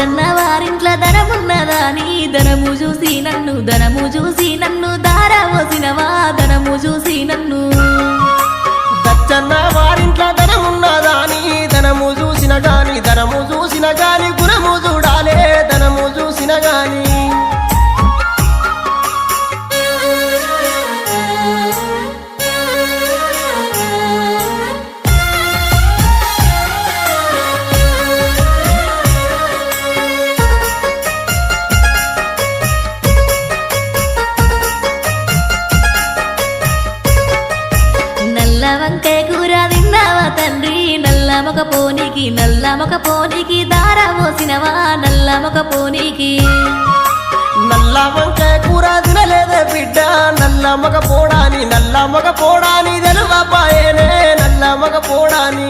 దచ్చన్న వారింట్ల ధనమున్నదాని ధనము చూసి నన్ను దారవోసినవా ధనము చూసి నన్ను దచ్చన్న వారింట్ల ధనమున్నదాని ధనము చూసిన గాని గుణము చూడాలే ధనము చూసిన గాని నల్ల వంకాయ కూర తిన్నావా తండ్రి నల్ల మొక పోనీకి దారవోసినవా నల్ల మొక పోనీకి నల్ల వంకాయ కూర తినలేదే బిడ్డ నల్ల మగ పోడాని తెలువపాయేనే నల్ల మగ పోడాని